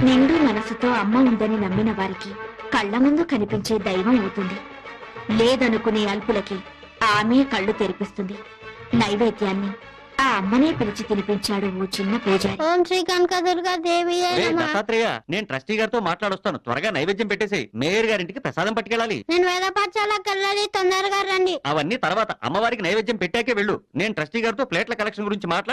నిండు మనసుతో అమ్మ ఉందని నమ్మిన వారికి కళ్ల ముందు కనిపించే దైవం అవుతుంది. లేదనుకునే అల్పులకి ఆమె కళ్ళు తెరిపిస్తుంది. నైవేద్యాన్ని ఆ అమ్మనే పిలిచి తినిపించాడు ఓ చిన్న పూజారి. ఓం శ్రీ కనకదుర్గా దేవి దత్తాత్రేయ, నేను ట్రస్టీ గారితో మాట్లాడొస్తాను. త్వరగా నైవేద్యం పెట్టేసి మేయర్ గారింటికి ప్రసాదం పట్టుకెళ్ళాలి. నేను వేద పాఠశాలకు వెళ్ళాలి, తొందరగా రండి. అవన్నీ తర్వాత, అమ్మవారికి నైవేద్యం పెట్టాకే వెళ్ళు. నేను ట్రస్టీ గారితో ప్లేట్ల కలెక్షన్ గురించి మాట్లాడి